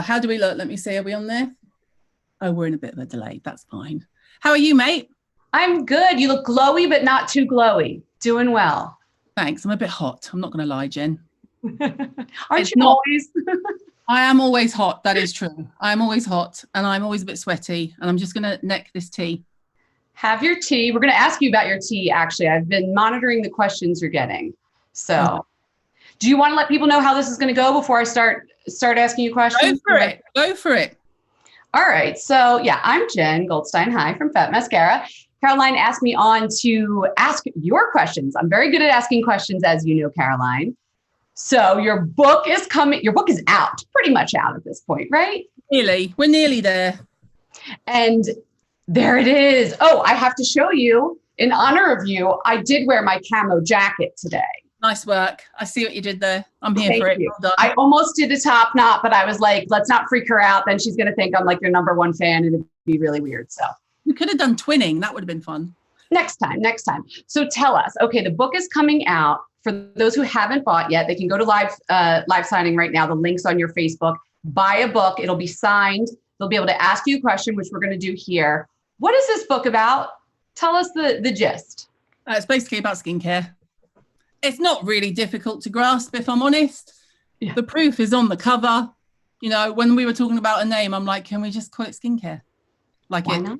how do we look? Let me see. Are we on there? Oh, we're in a bit of a delay. That's fine. How are you, mate? I'm good. You look glowy, but not too glowy. Doing well. Thanks. I'm a bit hot. I'm not going to lie, Jen. Aren't you always? I am always hot. That is true. I'm always hot and I'm always a bit sweaty. And I'm just going to neck this tea. Have your tea. We're going to ask you about your tea, actually. I've been monitoring the questions you're getting. So do you want to let people know how this is going to go before I start asking you questions? Go for it. Go for it. All right. So yeah, I'm Jen Goldstein. Hi from Fat Mascara. Caroline asked me on to ask your questions. I'm very good at asking questions, as you know, Caroline. So your book is coming. Your book is out, pretty much out at this point, right? Nearly. We're nearly there. And there it is. Oh, I have to show you, in honor of you, I did wear my camo jacket today. Nice work. I see what you did there. I'm here for it. Well done. I almost did a top knot, but I was like, let's not freak her out. Then she's going to think I'm like your #1 fan and it'd be really weird. So we could have done twinning. That would have been fun. Next time. So tell us, okay, the book is coming out. For those who haven't bought yet, they can go to live signing right now. The link's on your Facebook. Buy a book. It'll be signed. They'll be able to ask you a question, which we're going to do here. What is this book about? Tell us the gist. It's basically about skincare. It's not really difficult to grasp, if I'm honest. Yeah. The proof is on the cover. You know, when we were talking about a name, I'm like, can we just call it skincare? Like, why not?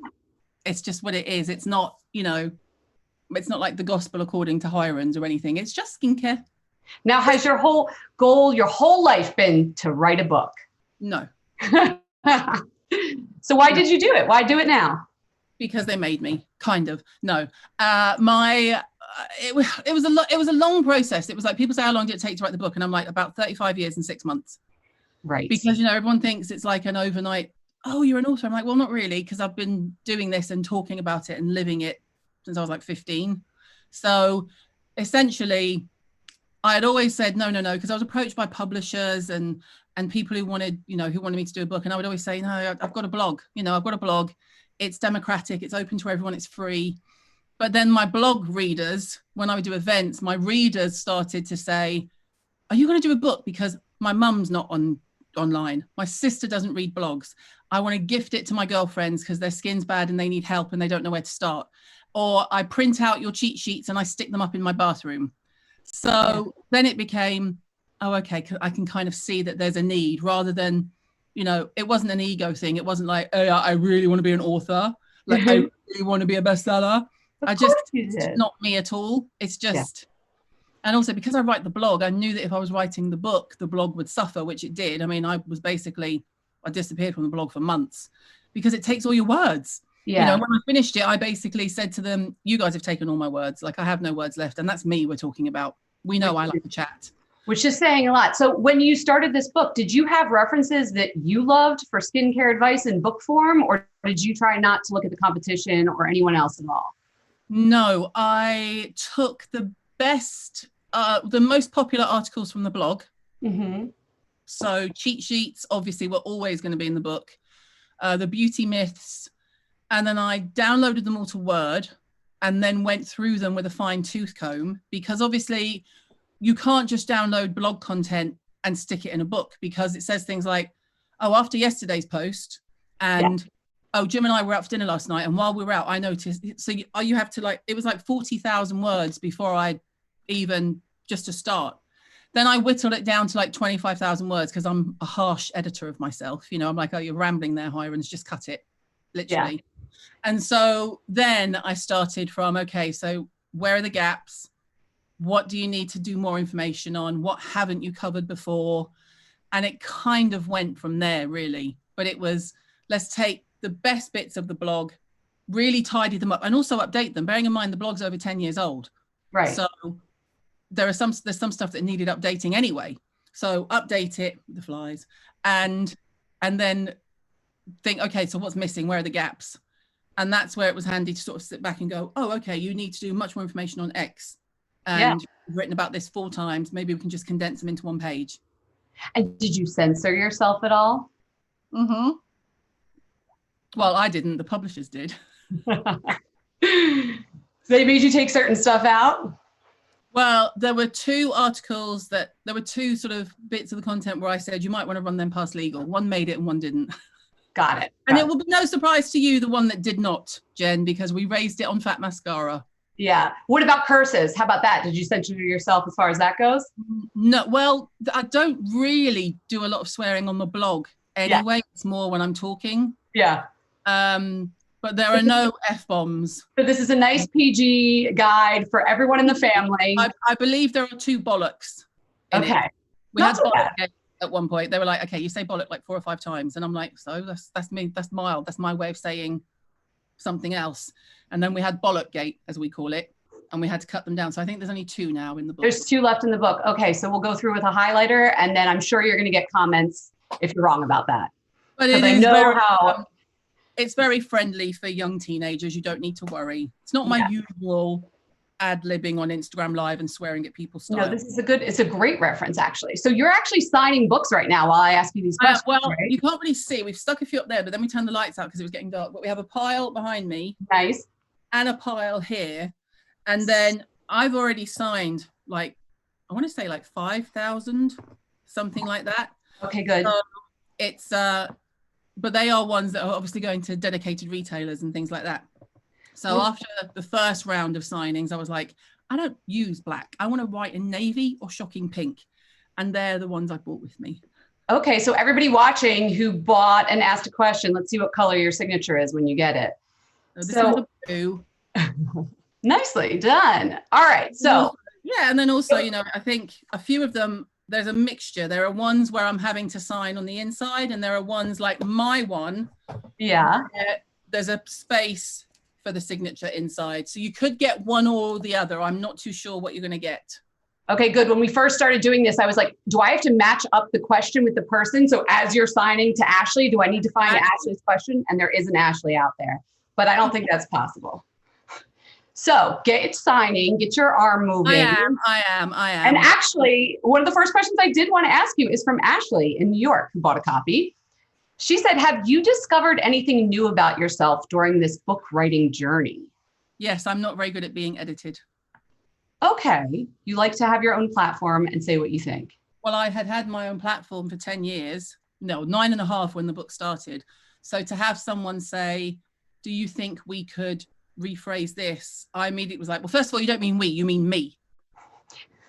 It's just what it is. It's not, you know, it's not like the gospel according to Hirons or anything. It's just skincare. Now, has your whole goal, your whole life been to write a book? No. So why did you do it? Why do it now? Because they made me, kind of. No. It was a long process. It was like, people say, how long did it take to write the book? And I'm like, about 35 years and 6 months. Right. Because, you know, everyone thinks it's like an overnight, oh, you're an author. I'm like, well, not really, because I've been doing this and talking about it and living it since I was like 15. So essentially, I had always said, no, because I was approached by publishers and people who wanted me to do a book. And I would always say, no, I've got a blog. You know, I've got a blog. It's democratic. It's open to everyone. It's free. But then my blog readers, when I would do events, my readers started to say, are you going to do a book? Because my mum's not online. My sister doesn't read blogs. I want to gift it to my girlfriends because their skin's bad and they need help and they don't know where to start. Or I print out your cheat sheets and I stick them up in my bathroom. So then it became, oh, okay, I can kind of see that there's a need, rather than, you know, it wasn't an ego thing. It wasn't like, oh, I really want to be an author. Like, I really want to be a bestseller. It's not me at all. It's just, and also because I write the blog, I knew that if I was writing the book, the blog would suffer, which it did. I mean, I disappeared from the blog for months because it takes all your words. Yeah. You know, when I finished it, I basically said to them, you guys have taken all my words. Like, I have no words left. And that's me we're talking about. We know I like to chat. Which is saying a lot. So when you started this book, did you have references that you loved for skincare advice in book form? Or did you try not to look at the competition or anyone else at all? No, I took the most popular articles from the blog. Mm-hmm. So cheat sheets, obviously, were always going to be in the book. The beauty myths. And then I downloaded them all to Word and then went through them with a fine tooth comb, because obviously you can't just download blog content and stick it in a book, because it says things like, oh, after yesterday's post and oh, Jim and I were out for dinner last night, and while we were out, I noticed. So you have to, like, it was like 40,000 words before I even, just to start. Then I whittled it down to like 25,000 words because I'm a harsh editor of myself. You know, I'm like, oh, you're rambling there, Hirons, just cut it, literally. Yeah. And so then I started from, okay, so where are the gaps? What do you need to do more information on? What haven't you covered before? And it kind of went from there, really. But it was, let's take the best bits of the blog, really tidy them up, and also update them, bearing in mind the blog's over 10 years old. Right. So there's some stuff that needed updating anyway. So update it, the flies, and then think, okay, so what's missing? Where are the gaps? And that's where it was handy to sort of sit back and go, oh, okay, you need to do much more information on X. And you've written about this 4 times. Maybe we can just condense them into 1 page. And did you censor yourself at all? Mm-hmm. Well, I didn't. The publishers did. They made you take certain stuff out? Well, there were two sort of bits of the content where I said you might want to run them past legal. One made it and one didn't. Got it. And it will be no surprise to you, the one that did not, Jen, because we raised it on Fat Mascara. Yeah. What about curses? How about that? Did you censor yourself as far as that goes? No, well, I don't really do a lot of swearing on the blog anyway. Yeah. It's more when I'm talking. Yeah. But there are no F-bombs. So this is a nice PG guide for everyone in the family. I believe there are 2 bollocks in it. We had bollock at one point. They were like, okay, you say bollock like 4 or 5 times. And I'm like, so that's me. That's mild. That's my way of saying something else. And then we had bollock gate, as we call it. And we had to cut them down. So I think there's only 2 now in the book. There's 2 left in the book. Okay, so we'll go through with a highlighter. And then I'm sure you're going to get comments if you're wrong about that. But it is it's very friendly for young teenagers. You don't need to worry. It's not my usual ad-libbing on Instagram Live and swearing at people style. No, this is it's a great reference, actually. So you're actually signing books right now while I ask you these questions. Well, right? You can't really see. We've stuck a few up there, but then we turned the lights out because it was getting dark. But we have a pile behind me. Nice. And a pile here. And then I've already signed I want to say 5,000, something like that. Okay, good. So it's, but they are ones that are obviously going to dedicated retailers and things like that. So after the first round of signings, I was like, I don't use black. I want to write in navy or shocking pink. And they're the ones I brought with me. Okay, so everybody watching who bought and asked a question, let's see what color your signature is when you get it. So blue. Nicely done. All right, so. Yeah, and then also, I think a few of them, there's a mixture. There are ones where I'm having to sign on the inside, and there are ones like my one. Yeah. There's a space for the signature inside. So you could get one or the other. I'm not too sure what you're going to get. Okay, good. When we first started doing this, I was like, do I have to match up the question with the person? So as you're signing to Ashley, do I need to find Ashley's question? And there is an Ashley out there, but I don't think that's possible. So get signing, get your arm moving. I am. And actually, one of the first questions I did want to ask you is from Ashley in New York, who bought a copy. She said, have you discovered anything new about yourself during this book writing journey? Yes, I'm not very good at being edited. Okay. You like to have your own platform and say what you think. Well, I had my own platform for 10 years. No, 9.5 when the book started. So to have someone say, do you think we could rephrase this? I immediately was like, well, first of all, you don't mean we, you mean me.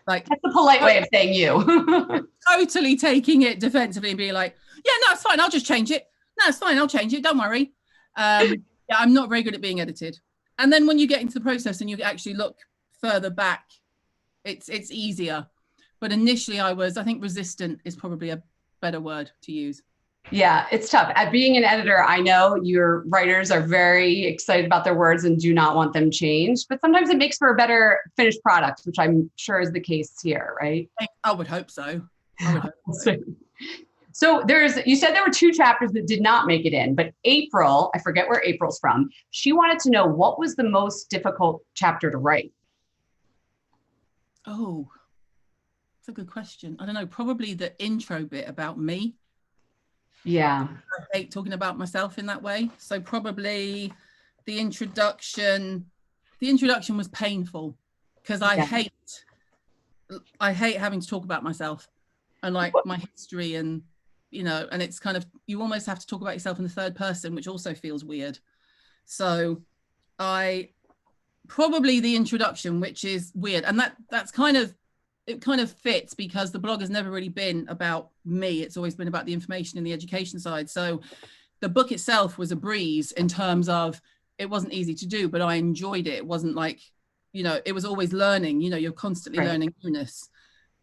Like, that's a polite way of saying you. Totally taking it defensively and being like, yeah, no, it's fine. I'll just change it. No, it's fine. I'll change it. Don't worry. Yeah, I'm not very good at being edited. And then when you get into the process and you actually look further back, it's easier. But initially I think resistant is probably a better word to use. Yeah, it's tough. At being an editor, I know your writers are very excited about their words and do not want them changed, but sometimes it makes for a better finished product, which I'm sure is the case here, right? I would hope so. So you said there were 2 chapters that did not make it in, but April, I forget where April's from, she wanted to know what was the most difficult chapter to write? Oh, that's a good question. I don't know, probably the intro bit about me. Yeah. I hate talking about myself in that way. So probably the introduction was painful because I hate having to talk about myself and like my history and, and it's kind of, you almost have to talk about yourself in the third person, which also feels weird. So probably the introduction, which is weird. And that's kind of fits because the blog has never really been about me. It's always been about the information and the education side. So the book itself was a breeze in terms of it wasn't easy to do, but I enjoyed it. It wasn't like, it was always learning, you're constantly learning newness.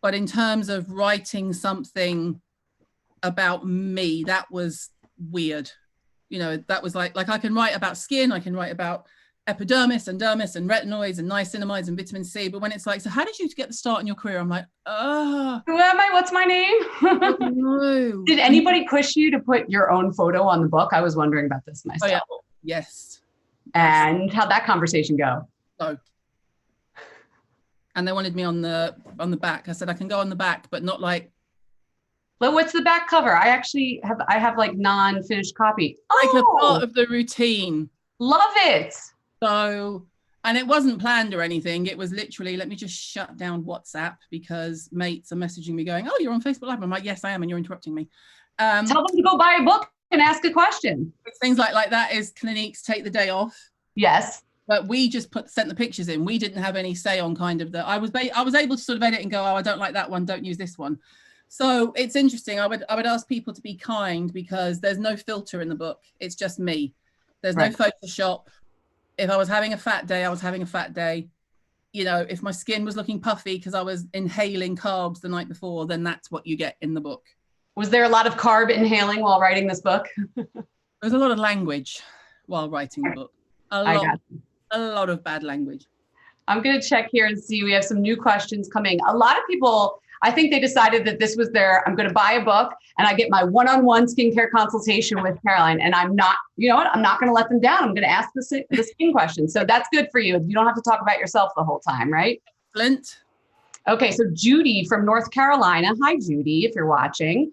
But in terms of writing something about me, that was weird. That was like I can write about skin, I can write about epidermis and dermis and retinoids and niacinamides and vitamin C. But when it's like, so how did you get the start in your career? I'm like, who am I? What's my name? No. Did anybody push you to put your own photo on the book? I was wondering about this myself. Oh, yeah. Yes. And how'd that conversation go? No. And they wanted me on the back. I said, I can go on the back, but not like. Well, what's the back cover? I have like non-finished copy. Like a part of the routine. Love it. So, And it wasn't planned or anything. It was literally, let me just shut down WhatsApp because mates are messaging me going, oh, you're on Facebook Live. I'm like, yes, I am. And you're interrupting me. Tell them to go buy a book and ask a question. Things like that is Clinique's take the day off. Yes. But we just sent the pictures in. We didn't have any say on kind of I was able to sort of edit and go, oh, I don't like that one. Don't use this one. So it's interesting. I would ask people to be kind because there's no filter in the book. It's just me. There's no Photoshop. If I was having a fat day, I was having a fat day. You know, if my skin was looking puffy because I was inhaling carbs the night before, then that's what you get in the book. Was there a lot of carb inhaling while writing this book? There's a lot of language while writing the book. A lot of bad language. I'm going to check here and see. We have some new questions coming. A lot of people, I think they decided that this was I'm going to buy a book and I get my one-on-one skincare consultation with Caroline. And I'm not, you know what? I'm not going to let them down. I'm going to ask the skin questions. So that's good for you. You don't have to talk about yourself the whole time, right? Excellent. Okay. So Judy from North Carolina. Hi, Judy, if you're watching.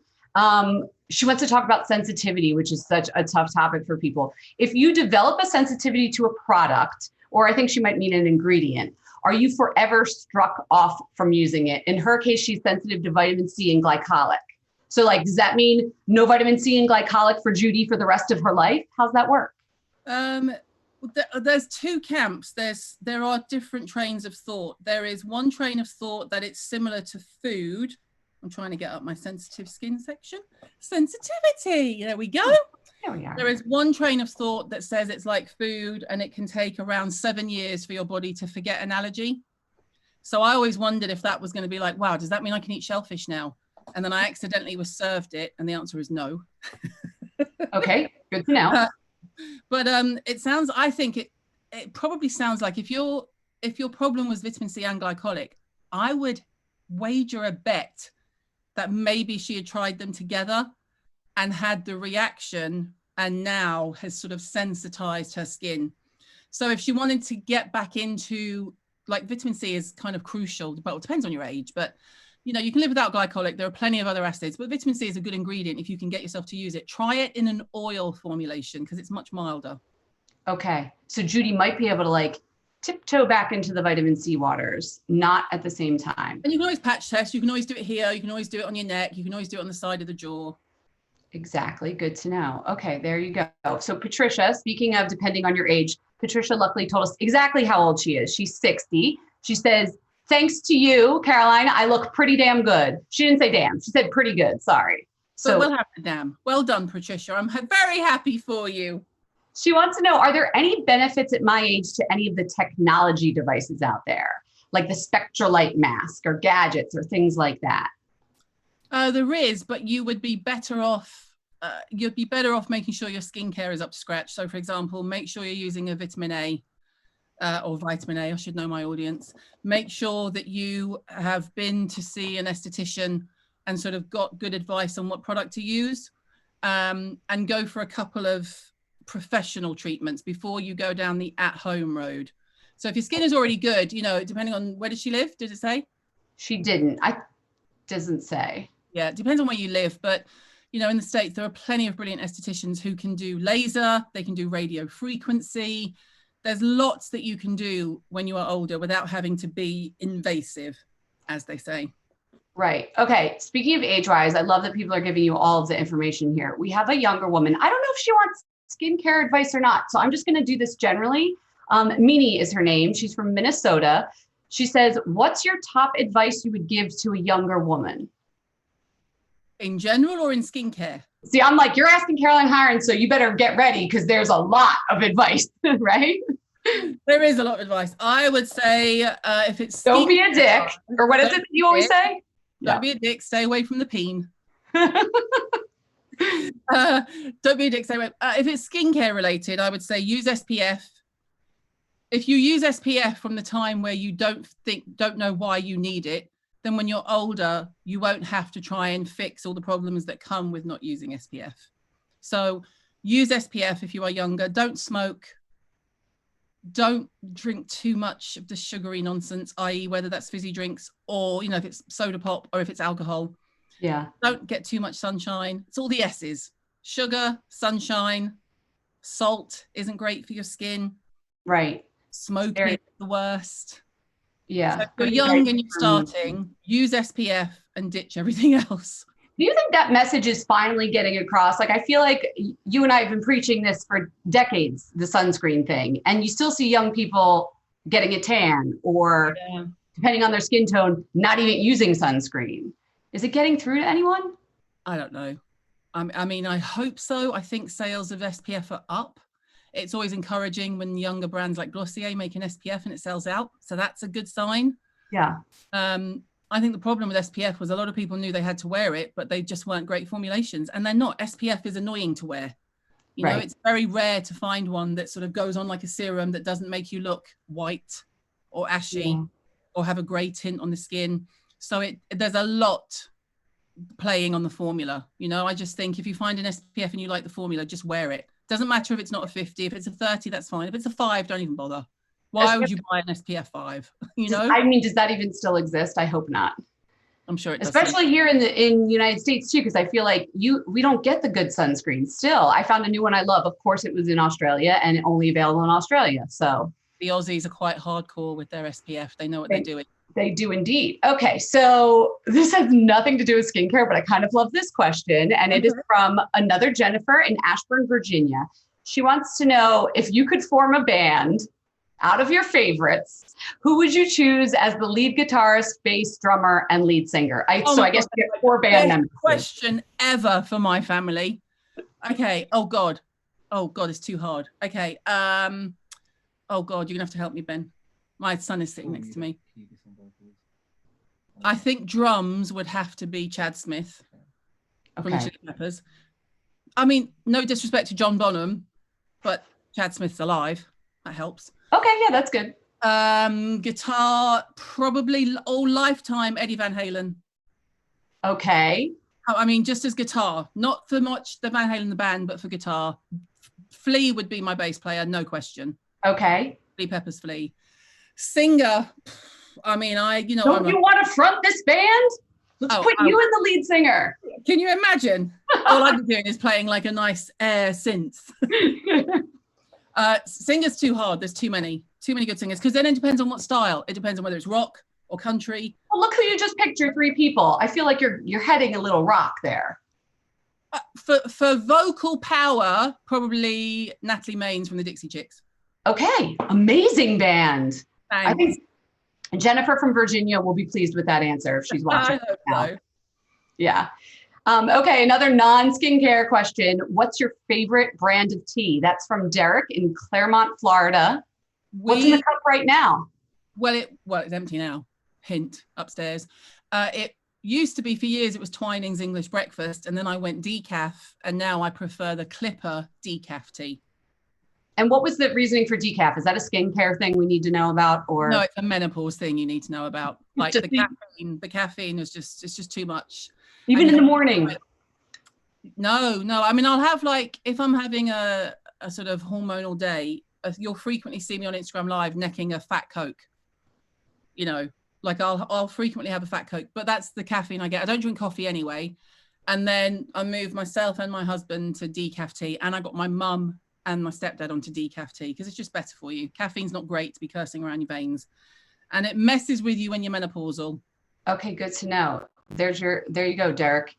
She wants to talk about sensitivity, which is such a tough topic for people. If you develop a sensitivity to a product, or I think she might mean an ingredient, are you forever struck off from using it? In her case, she's sensitive to vitamin C and glycolic. So like, does that mean no vitamin C and glycolic for Judy for the rest of her life? How's that work? There's two camps. There are different trains of thought. There is one train of thought that it's similar to food. I'm trying to get up my sensitive skin section. Sensitivity, there we go. There we are. There is one train of thought that says it's like food and it can take around 7 years for your body to forget an allergy. So I always wondered if that was going to be like, wow, does that mean I can eat shellfish now? And then I accidentally was served it and the answer is no. Okay, good to know. But I think it probably sounds like if your problem was vitamin C and glycolic, I would wager a bet that maybe she had tried them together and had the reaction and now has sort of sensitized her skin. So if she wanted to get back into, like, vitamin C is kind of crucial, but it depends on your age, but you know, you can live without glycolic. There are plenty of other acids, but vitamin C is a good ingredient if you can get yourself to use it. Try it in an oil formulation because it's much milder. Okay. So Judy might be able to like tiptoe back into the vitamin C waters, not at the same time. And you can always patch test. You can always do it here. You can always do it on your neck. You can always do it on the side of the jaw. Exactly. Good to know. Okay, there you go. So Patricia, speaking of depending on your age, Patricia luckily told us exactly how old she is. She's 60. She says, thanks to you, Caroline, I look pretty damn good. She didn't say damn. She said pretty good. Sorry. So we'll have to damn. Well done, Patricia. I'm very happy for you. She wants to know, are there any benefits at my age to any of the technology devices out there, like the Spectralite mask or gadgets or things like that? There is, but you would be better off. You'd be better off making sure your skincare is up to scratch. So, for example, make sure you're using a vitamin A or vitamin A. I should know my audience. Make sure that you have been to see an esthetician and sort of got good advice on what product to use, and go for a couple of professional treatments before you go down the at-home road. So if your skin is already good, you know, depending on where does she live? Did it say? She didn't. Doesn't say. Yeah, it depends on where you live, but you know, in the States, there are plenty of brilliant estheticians who can do laser, they can do radio frequency. There's lots that you can do when you are older without having to be invasive, as they say. Right. Okay. Speaking of age-wise, I love that people are giving you all of the information here. We have a younger woman. I don't know if she wants skincare advice or not, so I'm just going to do this generally. Mini is her name. She's from Minnesota. She says, what's your top advice you would give to a younger woman? In general or in skincare? See, I'm like, you're asking Caroline Hirons, so you better get ready because there's a lot of advice, right? There is a lot of advice. I would say if it's don't be a dick, or what is it that you always say? Don't be a dick. Stay away from the peen. Don't be a dick. Stay away. If it's skincare related, I would say use SPF. If you use SPF from the time where you don't know why you need it, then when you're older, you won't have to try and fix all the problems that come with not using SPF. So use SPF if you are younger. Don't smoke. Don't drink too much of the sugary nonsense, i.e. whether that's fizzy drinks or, you know, if it's soda pop or if it's alcohol. Yeah. Don't get too much sunshine. It's all the S's. Sugar, sunshine, salt isn't great for your skin. Right. Smoking Very, is the worst. yeah. So if you're young and you're starting, use SPF and ditch everything else. Do you think that message is finally getting across? Like, I feel like you and I have been preaching this for decades, the sunscreen thing, and you still see young people getting a tan or, depending on their skin tone, not even using sunscreen. Is it getting through to anyone? I don't know. I mean, I hope so. I think sales of SPF are up. It's always encouraging when younger brands like Glossary make an SPF and it sells out. So that's a good sign. Yeah. I think the problem with SPF was a lot of people knew they had to wear it, but they just weren't great formulations. And they're not. SPF is annoying to wear. You know, it's very rare to find one that sort of goes on like a serum that doesn't make you look white or ashy or have a gray tint on the skin. So there's a lot playing on the formula. You know, I just think if you find an SPF and you like the formula, just wear it. Doesn't matter if it's not a 50. If it's a 30, that's fine. If it's a 5, don't even bother. Why would you buy an SPF 5? You know? I mean, does that even still exist? I hope not. I'm sure it does. Especially here in the United States too, because I feel like we don't get the good sunscreen still. I found a new one I love. Of course, it was in Australia and only available in Australia. So the Aussies are quite hardcore with their SPF. They know what they're doing. They do indeed. Okay, so this has nothing to do with skincare, but I kind of love this question. And it is from another Jennifer in Ashburn, Virginia. She wants to know, if you could form a band out of your favorites, who would you choose as the lead guitarist, bass, drummer, and lead singer? So I guess you get 4 band members. Question ever for my family. Okay. Oh God, it's too hard. Okay. Oh God, you're gonna have to help me, Ben. My son is sitting next to me. I think drums would have to be Chad Smith from the Chili Peppers. I mean, no disrespect to John Bonham, but Chad Smith's alive. That helps. Okay, yeah, that's good. Guitar, probably all lifetime Eddie Van Halen. Okay. I mean, just as guitar, not for much the Van Halen the band, but for guitar. Flea would be my bass player, no question. Okay. Chili Peppers, Flea. Singer, I mean, Don't you want to front this band? Let's put you in the lead singer. Can you imagine? All I'm doing is playing like a nice air synth. Singers too hard. There's too many good singers, because then it depends on what style. It depends on whether it's rock or country. Well, look who you just picked, your 3 people. I feel like you're heading a little rock there. For vocal power, probably Natalie Maines from the Dixie Chicks. Okay, amazing band. Thanks. I think Jennifer from Virginia will be pleased with that answer if she's watching. I hope so. Yeah. Okay, another non-skincare question. What's your favorite brand of tea? That's from Derek in Claremont, Florida. What's in the cup right now? Well, it's empty now. Hint, upstairs. It used to be, for years, it was Twining's English Breakfast, and then I went decaf, and now I prefer the Clipper decaf tea. And what was the reasoning for decaf? Is that a skincare thing we need to know about, or? No, it's a menopause thing you need to know about. Like the caffeine is just too much. Even in the morning? No. I mean, I'll have, like, if I'm having a sort of hormonal day, you'll frequently see me on Instagram Live necking a fat Coke. You know, like I'll frequently have a fat Coke, but that's the caffeine I get. I don't drink coffee anyway. And then I moved myself and my husband to decaf tea, and I got my mum and my stepdad onto decaf tea because it's just better for you. Caffeine's not great to be cursing around your veins, and it messes with you when you're menopausal. Okay, good to know. There you go, Derek.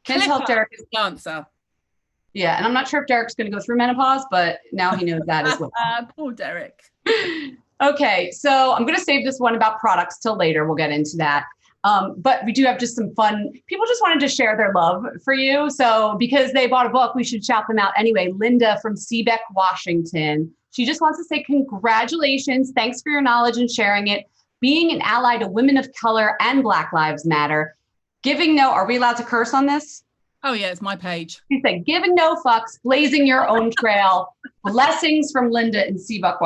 Can't tell Derek is the answer. Yeah, and I'm not sure if Derek's going to go through menopause, but now he knows that as well. Poor Derek. Okay, so I'm going to save this one about products till later. We'll get into that. But we do have just some fun. People just wanted to share their love for you. So because they bought a book, we should shout them out anyway. Linda from Seabeck, Washington. She just wants to say congratulations. Thanks for your knowledge and sharing it. Being an ally to women of color and Black Lives Matter. Giving no, are we allowed to curse on this? Oh yeah, it's my page. She said, giving no fucks, blazing your own trail. Blessings from Linda in Seabeck,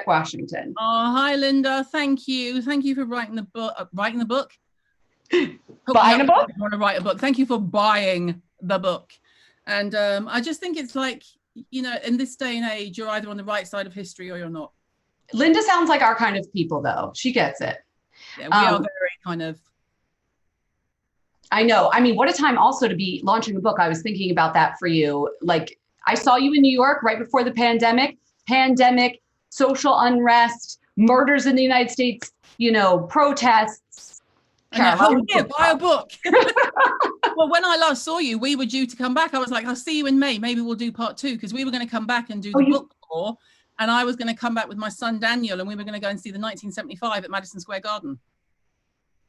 Washington. Oh, hi, Linda. Thank you. Thank you for writing the book. Buying a book? I want to write a book. Thank you for buying the book. And I just think it's like, you know, in this day and age, you're either on the right side of history or you're not. Linda sounds like our kind of people, though. She gets it. Yeah, we are very kind of. I know. I mean, what a time also to be launching a book. I was thinking about that for you. Like, I saw you in New York right before the pandemic. Pandemic social unrest, murders in the United States, protests. Buy a book. Well, when I last saw you, we were due to come back. I was like, I'll see you in May. Maybe we'll do part 2, because we were going to come back and do the book tour. And I was going to come back with my son, Daniel, and we were going to go and see the 1975 at Madison Square Garden.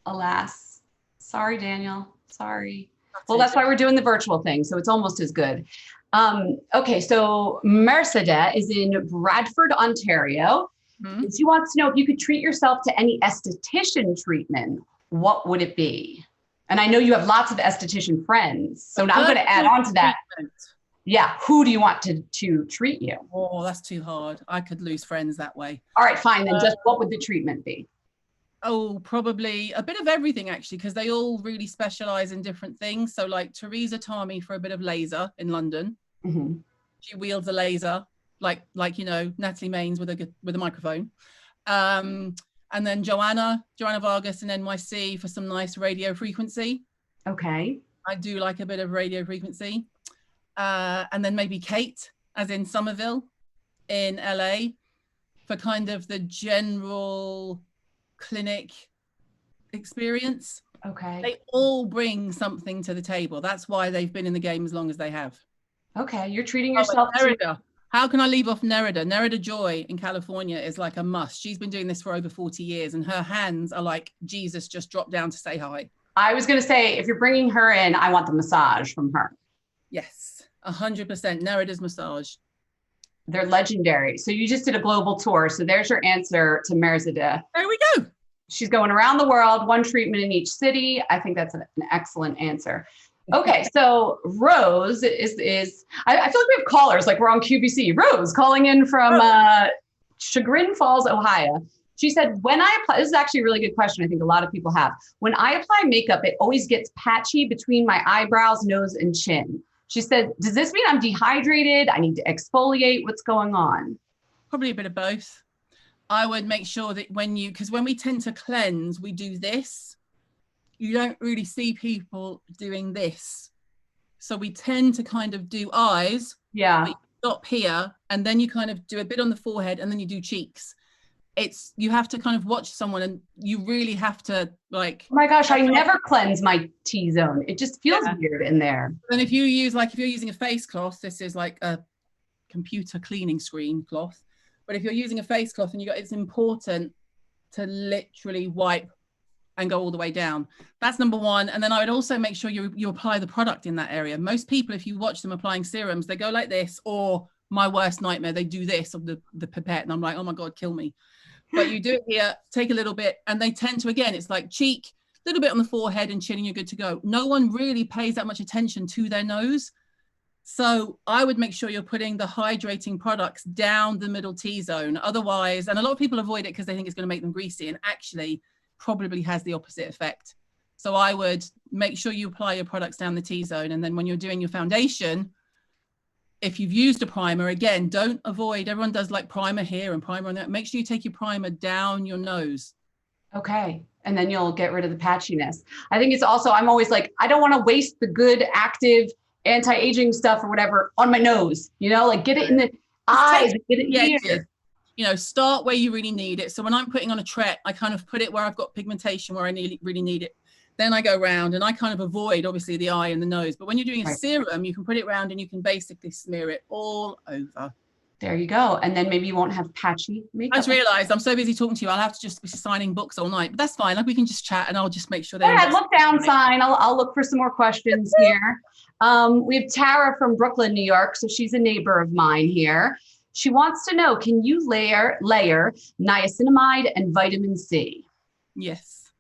Alas. Sorry, Daniel. Sorry. That's why we're doing the virtual thing. So it's almost as good. Okay. So Mercedes is in Bradford, Ontario. And she wants to know if you could treat yourself to any esthetician treatment, what would it be? And I know you have lots of esthetician friends. So now I'm going to add on to that. Yeah. Who do you want to treat you? Oh, that's too hard. I could lose friends that way. All right, fine. Then just what would the treatment be? Oh, probably a bit of everything, actually, because they all really specialize in different things. So like Teresa Tami for a bit of laser in London. She wields a laser like Natalie Maines with a microphone. And then Joanna Vargas in NYC for some nice radio frequency. Okay. I do like a bit of radio frequency. And then maybe Kate, as in Somerville in LA, for kind of the general clinic experience. Okay. They all bring something to the table. That's why they've been in the game as long as they have. Okay. You're treating yourself to... How can I leave off Nerida? Nerida Joy in California is like a must. She's been doing this for over 40 years and her hands are like Jesus just dropped down to say hi. I was going to say, if you're bringing her in, I want the massage from her. Yes, 100%. Nerida's massage. They're legendary. So you just did a global tour. So there's your answer to Mercedes. There we go. She's going around the world, one treatment in each city. I think that's an excellent answer. Okay, so Rose is I feel like we have callers, like we're on QVC. Rose calling in from Chagrin Falls, Ohio. She said, when I apply, this is actually a really good question. I think a lot of people have. When I apply makeup, it always gets patchy between my eyebrows, nose, and chin. She said, does this mean I'm dehydrated? I need to exfoliate? What's going on? Probably a bit of both. I would make sure that because when we tend to cleanse, we do this. You don't really see people doing this. So we tend to kind of do eyes. Yeah. Stop here. And then you kind of do a bit on the forehead and then you do cheeks. You have to kind of watch someone and you really have to like. Oh my gosh, I never cleanse my T-zone. It just feels weird in there. And if you're using a face cloth, this is like a computer cleaning screen cloth. But if you're using a face cloth and it's important to literally wipe and go all the way down. That's number one. And then I would also make sure you apply the product in that area. Most people, if you watch them applying serums, they go like this, or my worst nightmare, they do this of the pipette. And I'm like, oh my God, kill me. But you do it here, take a little bit, and they tend to, again, it's like cheek, a little bit on the forehead and chin, and you're good to go. No one really pays that much attention to their nose. So I would make sure you're putting the hydrating products down the middle T-zone. Otherwise, and a lot of people avoid it because they think it's going to make them greasy, and actually probably has the opposite effect. So I would make sure you apply your products down the T-zone. And then when you're doing your foundation, if you've used a primer, again, don't avoid, everyone does like primer here and primer on that. Make sure you take your primer down your nose. Okay. And then you'll get rid of the patchiness. I think it's also, I'm always like, I don't want to waste the good, active, anti-aging stuff or whatever on my nose, like get it in the eyes, get it here. Start where you really need it. So when I'm putting on a Tret, I kind of put it where I've got pigmentation, where I really need it. Then I go around and I kind of avoid, obviously, the eye and the nose. But when you're doing a serum, you can put it around and you can basically smear it all over. There you go. And then maybe you won't have patchy makeup. I just realized I'm so busy talking to you, I'll have to just be signing books all night. But that's fine. Like we can just chat and I'll just make sure that. Look down sign. I'll look for some more questions here. We have Tara from Brooklyn, New York. So she's a neighbor of mine here. She wants to know, can you layer niacinamide and vitamin C? Yes.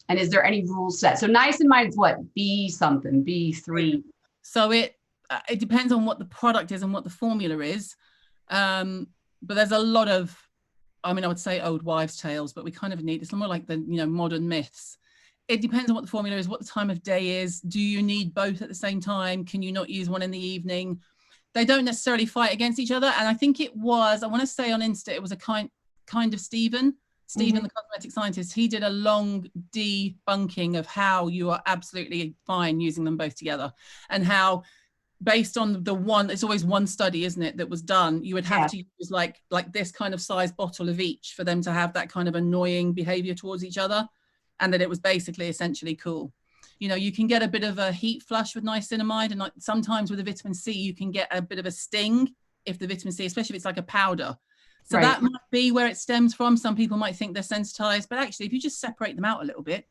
And is there any rules set? So niacinamide is what? B something, B3. So it depends on what the product is and what the formula is. But there's a lot of, I would say old wives' tales, but we kind of need, it's more like the, modern myths. It depends on what the formula is, what the time of day is. Do you need both at the same time? Can you not use one in the evening? They don't necessarily fight against each other. And I think it was, I want to say on Insta, it was a kind of Stephen, the cosmetic scientist. He did a long debunking of how you are absolutely fine using them both together and how based on the one, it's always one study, isn't it, that was done, you would have to use like this kind of size bottle of each for them to have that kind of annoying behavior towards each other, and that it was basically essentially cool. You know, you can get a bit of a heat flush with niacinamide, and like sometimes with the vitamin C, you can get a bit of a sting if the vitamin C, especially if it's like a powder. So that might be where it stems from. Some people might think they're sensitized, but actually if you just separate them out a little bit,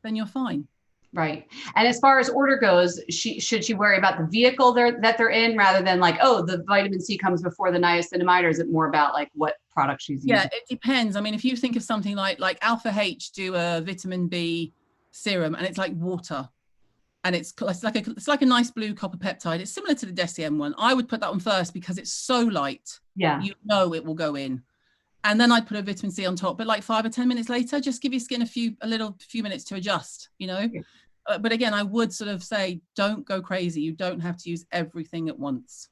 then you're fine. Right. And as far as order goes, should she worry about the vehicle that they're in rather than like, oh, the vitamin C comes before the niacinamide, or is it more about like what product she's using? Yeah, it depends. I mean, if you think of something like Alpha H do a vitamin B serum, and it's like water, and it's like a nice blue copper peptide. It's similar to the Deciem one. I would put that one first because it's so light. Yeah. You know it will go in. And then I'd put a vitamin C on top, but like 5 or 10 minutes later, just give your skin a few minutes to adjust, you know? Yeah. But again, I would sort of say, don't go crazy. You don't have to use everything at once.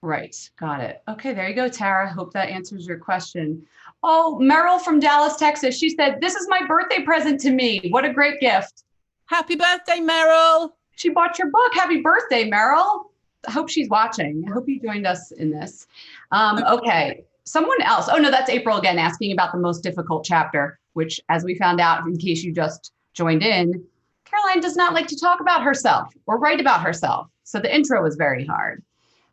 Right. Got it. Okay. There you go, Tara. Hope that answers your question. Oh, Meryl from Dallas, Texas. She said, this is my birthday present to me. What a great gift. Happy birthday, Meryl. She bought your book. Happy birthday, Meryl. I hope she's watching. I hope you joined us in this. Okay. Someone else. Oh, no, that's April again, asking about the most difficult chapter, which, as we found out, in case you just joined in, Caroline does not like to talk about herself or write about herself. So the intro was very hard.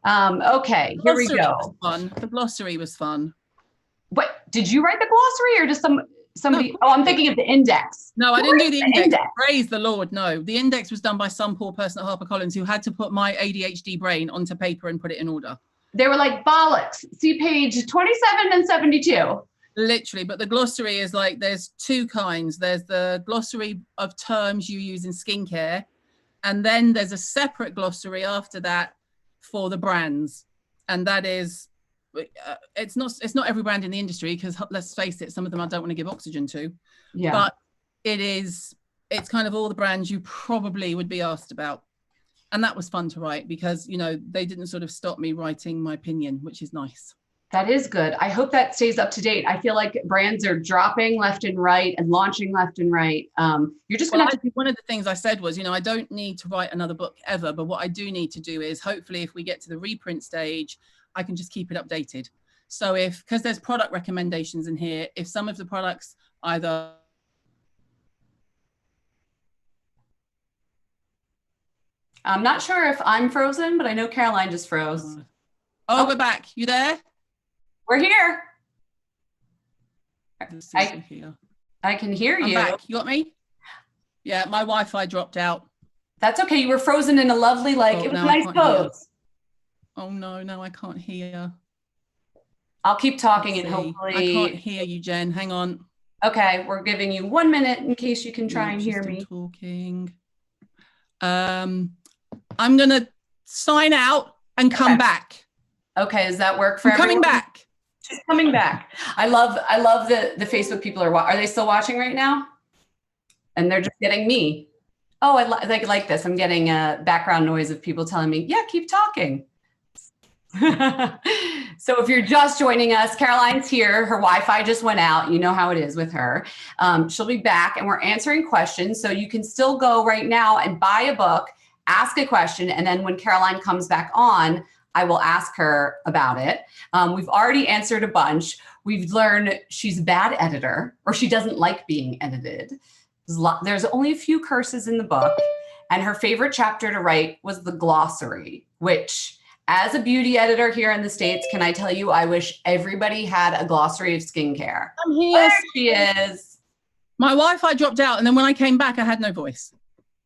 Okay, here we go. The glossary was fun. What, did you write the glossary or just somebody? No, I'm thinking of the index. No, I didn't do the index. Praise the Lord. No, the index was done by some poor person at HarperCollins who had to put my ADHD brain onto paper and put it in order. They were like, bollocks. See page 27 and 72. Literally, but the glossary is like, there's two kinds. There's the glossary of terms you use in skincare, and then there's a separate glossary after that for the brands. And that is, it's not every brand in the industry, because let's face it, some of them I don't want to give oxygen to. Yeah. But it's kind of all the brands you probably would be asked about. And that was fun to write because, you know, they didn't sort of stop me writing my opinion, which is nice. That is good. I hope that stays up to date. I feel like brands are dropping left and right and launching left and right. You're just going to have to. One of the things I said was, you know, I don't need to write another book ever, but what I do need to do is hopefully if we get to the reprint stage, I can just keep it updated. So because there's product recommendations in here, if some of the products either. I'm not sure if I'm frozen, but I know Caroline just froze. Oh, we're back. You there? We're here. I can hear you. I'm back. You got me? Yeah, my Wi-Fi dropped out. That's okay. You were frozen in a lovely, it was a nice pose. Oh no, I can't hear. I'll keep talking and hopefully. I can't hear you, Jen. Hang on. Okay, we're giving you 1 minute in case you can try and hear me. Talking. I'm gonna sign out and come back. Okay, does that work for everyone? Coming back. She's coming back. I love the Facebook people are they still watching right now? And they're just getting me. Oh, I like this. I'm getting a background noise of people telling me, yeah, keep talking. So if you're just joining us, Caroline's here. Her Wi-Fi just went out. You know how it is with her. She'll be back and we're answering questions. So you can still go right now and buy a book, ask a question. And then when Caroline comes back on, I will ask her about it. We've already answered a bunch. We've learned she's a bad editor or she doesn't like being edited. There's only a few curses in the book. And her favorite chapter to write was the glossary, which as a beauty editor here in the States, can I tell you, I wish everybody had a glossary of skincare. I'm here. There she is. My Wi-Fi dropped out. And then when I came back, I had no voice.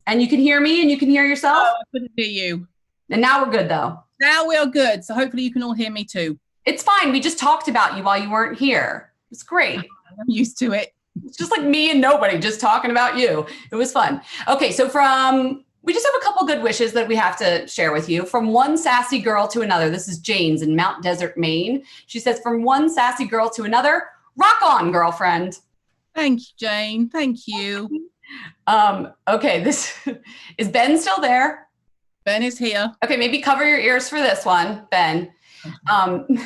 And you can hear me and you can hear yourself? Oh, I couldn't hear you. And now we're good though. Now we are good. So hopefully you can all hear me too. It's fine. We just talked about you while you weren't here. It's great. I'm used to it. It's just like me and nobody just talking about you. It was fun. Okay. So we just have a couple good wishes that we have to share with you. From one sassy girl to another. This is Jane's in Mount Desert, Maine. She says, from one sassy girl to another, rock on, girlfriend. Thank you, Jane. Thank you. Okay. Is Ben still there? Ben is here. Okay, maybe cover your ears for this one, Ben.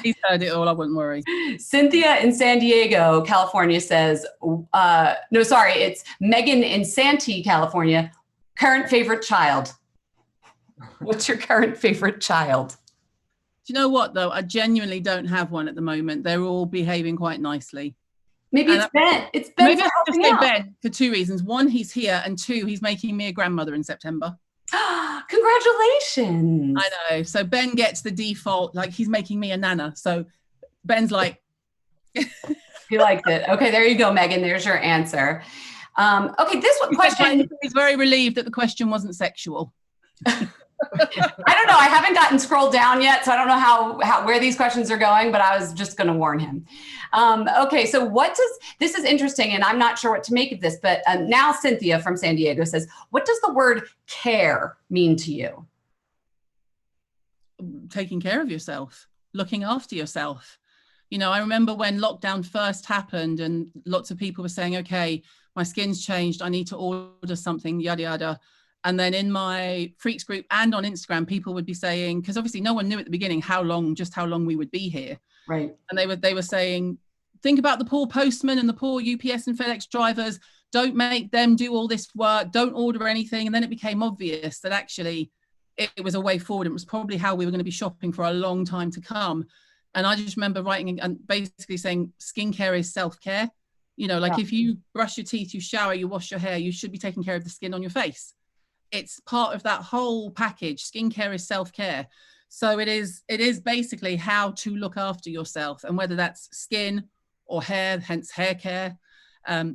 He's heard it all, I wouldn't worry. Cynthia in San Diego, California says, no, sorry, it's Megan in Santee, California. Current favorite child. What's your current favorite child? Do you know what, though? I genuinely don't have one at the moment. They're all behaving quite nicely. Maybe it's Ben. It's Ben. Maybe I should just say Ben for two reasons. One, he's here, and two, he's making me a grandmother in September. Congratulations. I know. So Ben gets the default, like he's making me a nana. So Ben's like. He liked it. Okay, there you go, Megan. There's your answer. Okay, this one question. He's very relieved that the question wasn't sexual. I don't know. I haven't gotten scrolled down yet, so I don't know how where these questions are going, but I was just going to warn him. Okay, so this is interesting, and I'm not sure what to make of this, but now Cynthia from San Diego says, what does the word care mean to you? Taking care of yourself, looking after yourself. You know, I remember when lockdown first happened and lots of people were saying, okay, my skin's changed, I need to order something, yada, yada. And then in my freaks group and on Instagram, people would be saying, because obviously no one knew at the beginning how long we would be here. Right. And they were saying, think about the poor postmen and the poor UPS and FedEx drivers. Don't make them do all this work. Don't order anything. And then it became obvious that actually it was a way forward. It was probably how we were going to be shopping for a long time to come. And I just remember writing and basically saying skincare is self-care. You know, like if you brush your teeth, you shower, you wash your hair, you should be taking care of the skin on your face. It's part of that whole package. Skincare is self-care. So it is basically how to look after yourself, and whether that's skin or hair, hence hair care,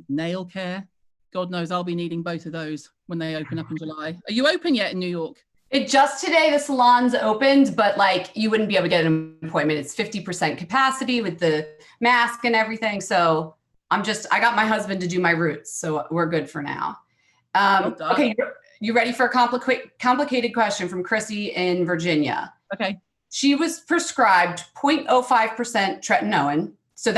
nail care. God knows I'll be needing both of those when they open up in July. Are you open yet in New York? Just today, the salon's opened, but like you wouldn't be able to get an appointment. It's 50% capacity with the mask and everything. So I got my husband to do my roots. So we're good for now. Okay. You ready for a complicated question from Chrissy in Virginia? Okay. She was prescribed 0.05% tretinoin. So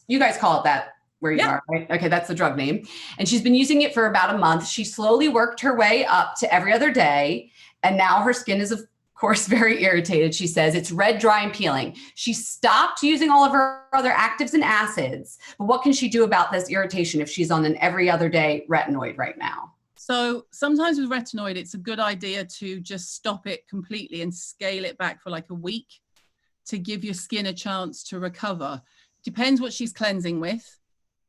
you guys call it that where you are, right? Okay, that's the drug name. And she's been using it for about a month. She slowly worked her way up to every other day. And now her skin is, of course, very irritated. She says it's red, dry, and peeling. She stopped using all of her other actives and acids. But what can she do about this irritation if she's on an every other day retinoid right now? So sometimes with retinoid, it's a good idea to just stop it completely and scale it back for like a week to give your skin a chance to recover. Depends what she's cleansing with.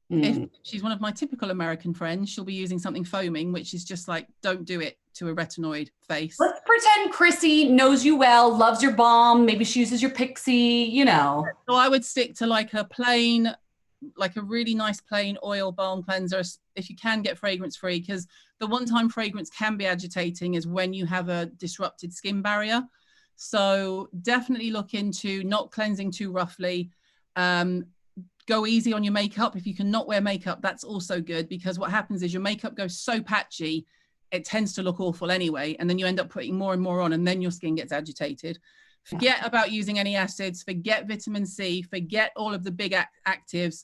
If she's one of my typical American friends, she'll be using something foaming, which is just like, don't do it to a retinoid face. Let's pretend Chrissy knows you well, loves your balm. Maybe she uses your Pixie, you know. So I would stick to like a really nice plain oil balm cleanser, if you can get fragrance free, because the one time fragrance can be agitating is when you have a disrupted skin barrier. So definitely look into not cleansing too roughly. Go easy on your makeup. If you can not wear makeup, that's also good, because what happens is your makeup goes so patchy, it tends to look awful anyway. And then you end up putting more and more on, and then your skin gets agitated. Forget about using any acids, forget vitamin C, forget all of the big actives,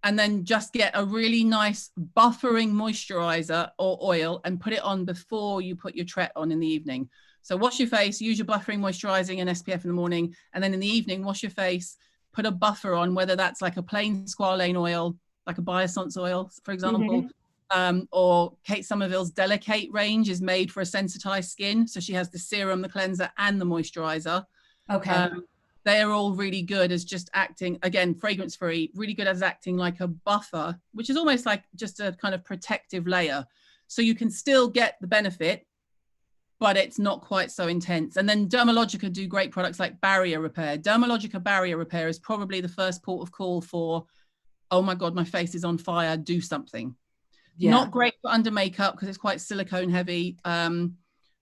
and then just get a really nice buffering moisturizer or oil and put it on before you put your tret on in the evening. So wash your face, use your buffering moisturizing and SPF in the morning, and then in the evening, wash your face, put a buffer on, whether that's like a plain squalane oil, like a Biossance oil, for example, or Kate Somerville's Delicate range is made for a sensitized skin. So she has the serum, the cleanser, and the moisturizer. Okay. They are all really good as just acting, again, fragrance free, really good as acting like a buffer, which is almost like just a kind of protective layer. So you can still get the benefit, but it's not quite so intense. And then Dermalogica do great products like barrier repair. Dermalogica barrier repair is probably the first port of call for, oh my God, my face is on fire, do something. Yeah. Not great for under makeup because it's quite silicone heavy.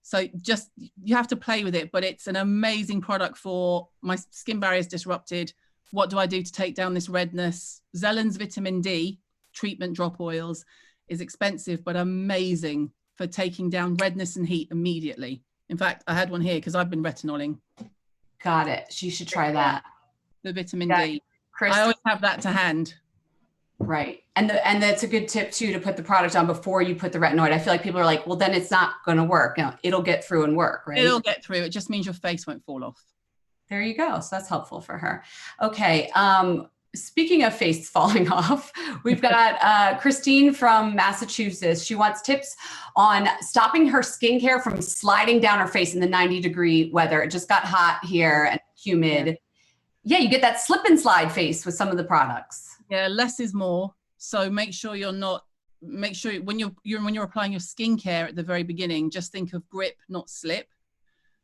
So just, you have to play with it, but it's an amazing product for my skin barrier is disrupted. What do I do to take down this redness? Zellen's vitamin D treatment drop oils is expensive, but amazing for taking down redness and heat immediately. In fact, I had one here because I've been retinoling. Got it. She should try that. The vitamin D. I always have that to hand. Right. And that's a good tip too, to put the product on before you put the retinoid. I feel like people are like, well, then it's not going to work. No, it'll get through and work, right? It'll get through. It just means your face won't fall off. There you go. So that's helpful for her. Okay. speaking of face falling off, we've got Christine from Massachusetts. She wants tips on stopping her skincare from sliding down her face in the 90-degree weather. It just got hot here and humid. Yeah, you get that slip and slide face with some of the products. Yeah, less is more. So make sure when you're applying your skincare at the very beginning, just think of grip, not slip.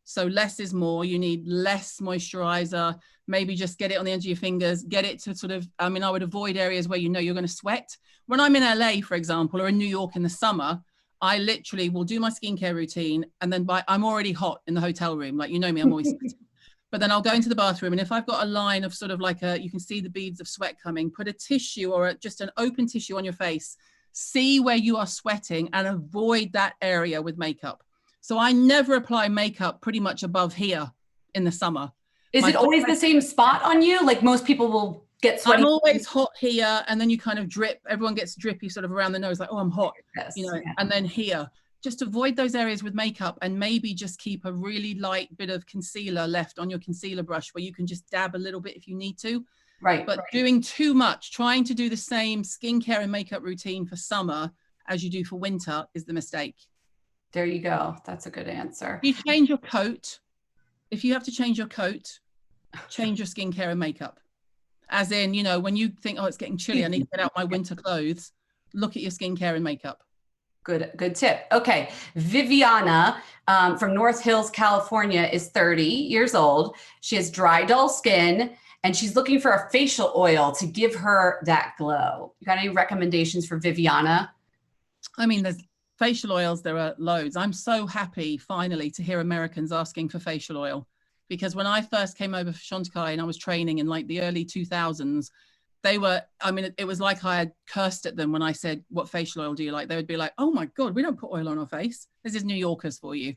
So less is more. You need less moisturizer. Maybe just get it on the edge of your fingers, get it to sort of, I would avoid areas where you're going to sweat. When I'm in LA, for example, or in New York in the summer, I literally will do my skincare routine. And then I'm already hot in the hotel room. Like, you know me, I'm always sweating. But then I'll go into the bathroom. And if I've got a line of sort of like you can see the beads of sweat coming, put a tissue or just an open tissue on your face, see where you are sweating and avoid that area with makeup. So I never apply makeup pretty much above here in the summer. Is it always the same spot on you? Like most people will get sweaty. I'm always hot here, and then you kind of drip. Everyone gets drippy sort of around the nose, like, oh, I'm hot, and then here. Just avoid those areas with makeup, and maybe just keep a really light bit of concealer left on your concealer brush where you can just dab a little bit if you need to. Right. But doing too much, trying to do the same skincare and makeup routine for summer as you do for winter is the mistake. There you go. That's a good answer. You change your coat. If you have to change your coat, change your skincare and makeup. As in, when you think, oh, it's getting chilly, I need to get out my winter clothes, look at your skincare and makeup. Good tip. Okay. Viviana from North Hills, California is 30 years old. She has dry, dull skin, and she's looking for a facial oil to give her that glow. You got any recommendations for Viviana? There's facial oils, there are loads. I'm so happy finally to hear Americans asking for facial oil, because when I first came over for skinCARE and I was training in like the early 2000s, they were, it was like I had cursed at them when I said, what facial oil do you like? They would be like, oh my God, we don't put oil on our face. This is New Yorkers for you.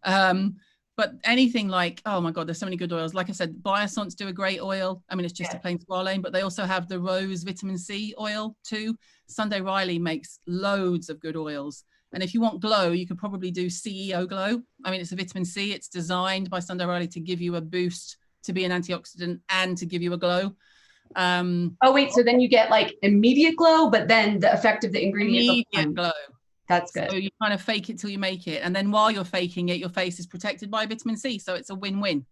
But anything like, oh my God, there's so many good oils. Like I said, Biossance do a great oil. It's just a plain squalane, but they also have the rose vitamin C oil too. Sunday Riley makes loads of good oils. And if you want glow, you could probably do CEO Glow. It's a vitamin C. It's designed by Sunday Riley to give you a boost, to be an antioxidant, and to give you a glow. Oh, wait. So then you get like immediate glow, but then the effect of the ingredient. Immediate glow. That's good. So you kind of fake it till you make it. And then while you're faking it, your face is protected by vitamin C. So it's a win-win.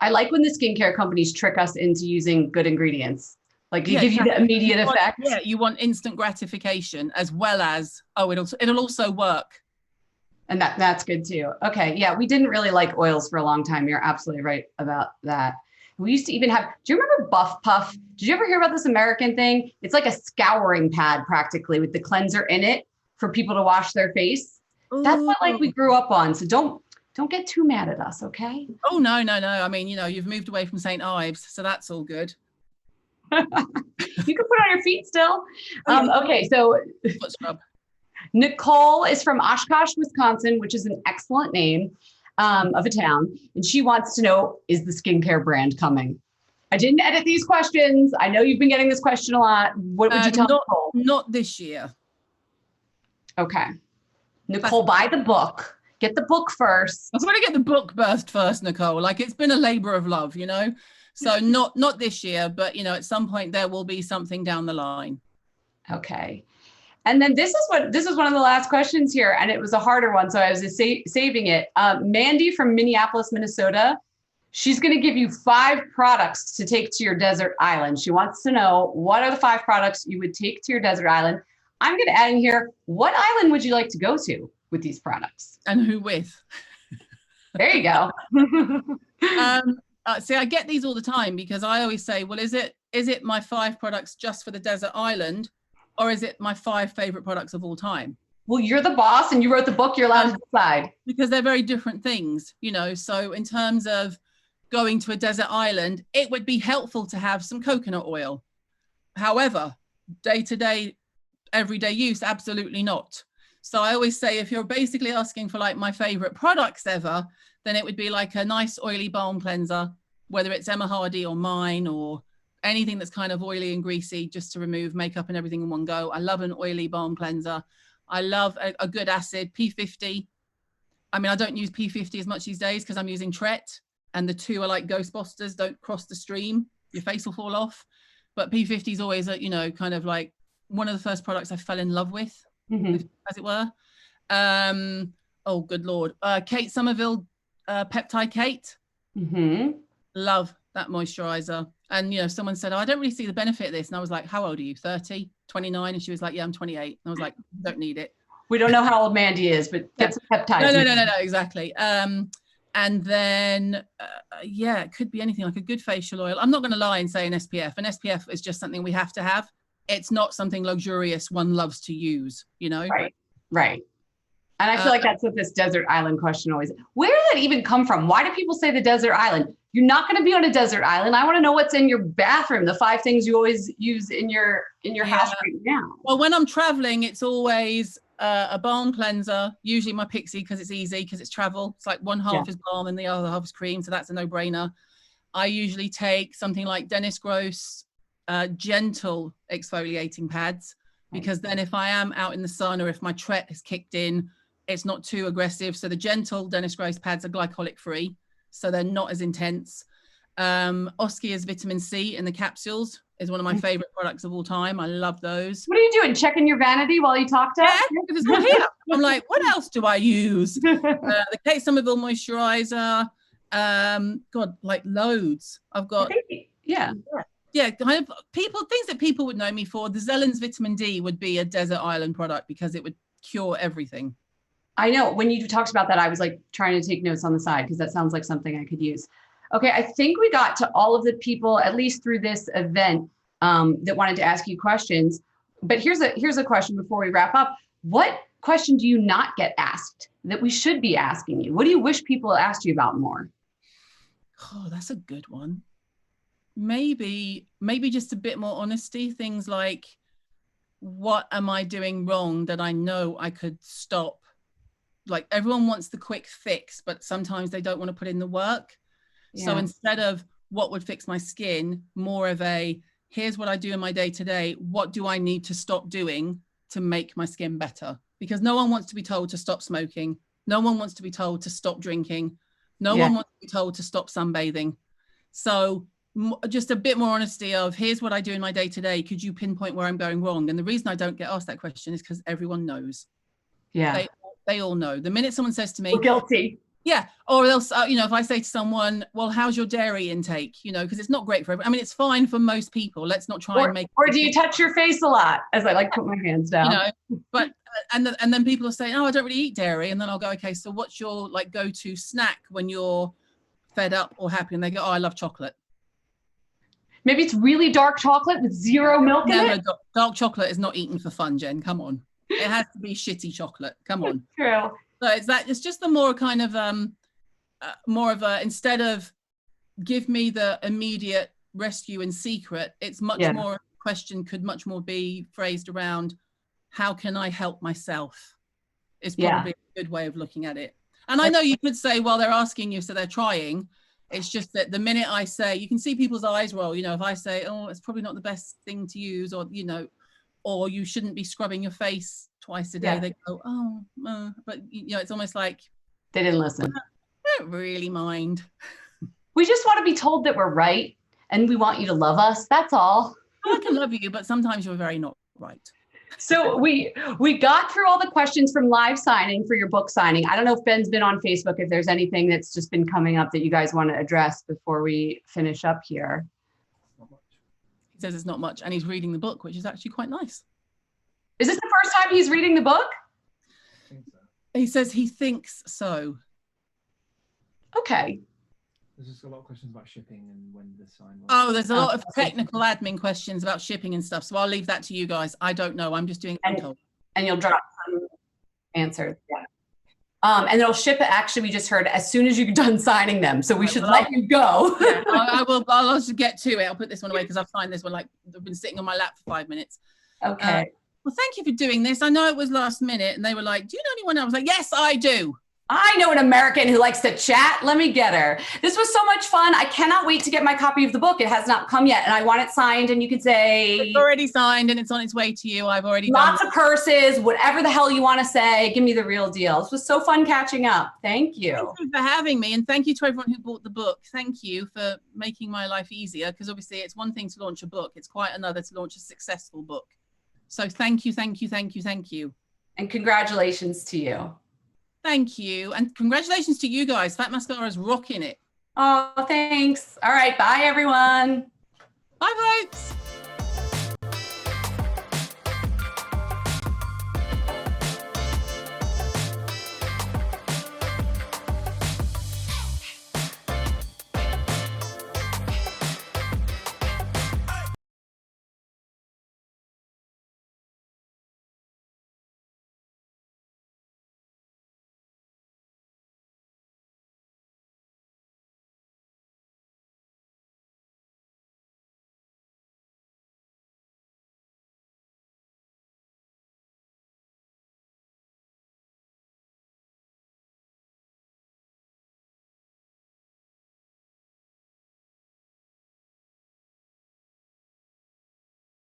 I like when the skincare companies trick us into using good ingredients. Like give you the immediate effect. Yeah, you want instant gratification as well as, it'll also work. And that's good too. Okay. Yeah. We didn't really like oils for a long time. You're absolutely right about that. We used to even have, do you remember Buff Puff? Did you ever hear about this American thing? It's like a scouring pad practically with the cleanser in it for people to wash their face. Ooh. That's what we grew up on. So don't get too mad at us. Okay. Oh, no. You've moved away from St. Ives, so that's all good. You can put it on your feet still. Okay. So foot scrub. Nicole is from Oshkosh, Wisconsin, which is an excellent name of a town. And she wants to know, is the skincare brand coming? I didn't edit these questions. I know you've been getting this question a lot. What would you tell Nicole? Not this year. Okay. Nicole, buy the book. Get the book first. I was going to get the book first, Nicole. It's been a labor of love, So not this year, but, at some point there will be something down the line. Okay. And then this is one of the last questions here, and it was a harder one, so I was saving it. Mandy from Minneapolis, Minnesota, she's going to give you 5 products to take to your desert island. She wants to know, what are the 5 products you would take to your desert island? I'm going to add in here, what island would you like to go to with these products? And who with? There you go. See, I get these all the time because I always say, well, is it my 5 products just for the desert island? Or is it my 5 favorite products of all time? Well, you're the boss and you wrote the book, you're allowed to decide. Because they're very different things, So in terms of going to a desert island, it would be helpful to have some coconut oil. However, day-to-day, everyday use, absolutely not. So I always say, if you're basically asking for my favorite products ever, then it would be like a nice oily balm cleanser, whether it's Emma Hardy or mine or anything that's kind of oily and greasy, just to remove makeup and everything in one go. I love an oily balm cleanser. I love a good acid, P50. I don't use P50 as much these days because I'm using Tret, and the two are like Ghostbusters, don't cross the stream. Your face will fall off. but P50 is always a, you know, kind of like one of the first products I fell in love with, as it were. Oh, good Lord. Kate Somerville, Peptide Kate. Love that moisturizer. And, you know, someone said, oh, I don't really see the benefit of this. And I was like, how old are you? 30, 29? And she was like, yeah, I'm 28. And I was like, don't need it. We don't know how old Mandy is, but get some peptides. No, exactly. And then, yeah, it could be anything, like a good facial oil. I'm not going to lie and say an SPF. An SPF is just something we have to have. It's not something luxurious one loves to use, you know? Right. And I feel like that's what this desert island question always, where did that even come from? Why do people say the desert island? You're not going to be on a desert island. I want to know what's in your bathroom, the 5 things you always use in your house right now. Well, when I'm traveling, it's always a balm cleanser, usually my Pixie, because it's easy, because it's travel. It's like one half is balm and the other half is cream. So that's a no-brainer. I usually take something like Dennis Gross gentle exfoliating pads, because then if I am out in the sun or if my Tret has kicked in, it's not too aggressive. So the gentle Dennis Gross pads are glycolic free, so they're not as intense. Oskia's vitamin C in the capsules is one of my favorite products of all time. I love those. What are you doing? Checking your vanity while you talk to us? Yeah, because it's not here. I'm like, what else do I use? The Kate Somerville moisturizer. God, like loads. I've got kind of things that people would know me for. The Zellen's vitamin D would be a desert island product because it would cure everything. I know when you talked about that, I was like trying to take notes on the side because that sounds like something I could use. Okay, I think we got to all of the people, at least through this event, that wanted to ask you questions. But here's a question before we wrap up. What question do you not get asked that we should be asking you? What do you wish people asked you about more? Oh, that's a good one. Maybe just a bit more honesty. Things like, what am I doing wrong that I know I could stop? Like, everyone wants the quick fix, but sometimes they don't want to put in the work. So instead of what would fix my skin, more of a, here's what I do in my day to day. What do I need to stop doing to make my skin better? Because no one wants to be told to stop smoking. No one wants to be told to stop drinking. No one wants to be told to stop sunbathing. So just a bit more honesty of, here's what I do in my day to day. Could you pinpoint where I'm going wrong? And the reason I don't get asked that question is because everyone knows. Yeah. They all know. The minute someone says to me, we're guilty. Yeah. Or else, you know, if I say to someone, well, how's your dairy intake? You know, because it's not great for everyone. I mean, it's fine for most people. Let's not try and make. Or do you touch your face a lot? As I like to put my hands down. You know, but, and then people are saying, oh, I don't really eat dairy. And then I'll go, okay, so what's your like go-to snack when you're fed up or happy? And they go, oh, I love chocolate. Maybe it's really dark chocolate with zero milk in it. No, dark chocolate is not eaten for fun, Jen. Come on. It has to be shitty chocolate. Come on. True. So it's just the more kind of more of a, instead of give me the immediate rescue in secret, it's much more question could much more be phrased around, how can I help myself? Is probably a good way of looking at it. And I know you could say, well, they're asking you, so they're trying. It's just that the minute I say, you can see people's eyes roll, you know, if I say, oh, it's probably not the best thing to use, or, you know, or you shouldn't be scrubbing your face twice a day. They go, oh, but you know, it's almost like they didn't listen. I don't really mind. We just want to be told that we're right, and we want you to love us. That's all. I can love you, but sometimes you're very not right. So we got through all the questions from live signing for your book signing. I don't know if Ben's been on Facebook, if there's anything that's just been coming up that you guys want to address before we finish up here. He says it's not much, and he's reading the book, which is actually quite nice. Is this the first time he's reading the book? I think so. He says he thinks so. Okay. There's just a lot of questions about shipping and when the sign was. Oh, there's a lot of technical admin questions about shipping and stuff. So I'll leave that to you guys. I don't know. I'm just doing it. And you'll drop some answers. Yeah. And it'll ship, actually, we just heard, as soon as you're done signing them. So we should let you go. Yeah, I'll also get to it. I'll put this one away because I've signed this one, like I've been sitting on my lap for 5 minutes. Okay. Well, thank you for doing this. I know it was last minute and they were like, do you know anyone else? I was like, yes, I do. I know an American who likes to chat. Let me get her. This was so much fun. I cannot wait to get my copy of the book. It has not come yet, and I want it signed. And you could say it's already signed and it's on its way to you. I've already lots done of curses, whatever the hell you want to say. Give me the real deal. This was so fun catching up. Thank you. Thank you for having me, and thank you to everyone who bought the book. Thank you for making my life easier, because obviously it's one thing to launch a book. It's quite another to launch a successful book. So thank you, thank you, thank you, thank you. And congratulations to you. Thank you. And congratulations to you guys. Fat Mascara is rocking it. Oh, thanks. All right. Bye, everyone. Bye, folks.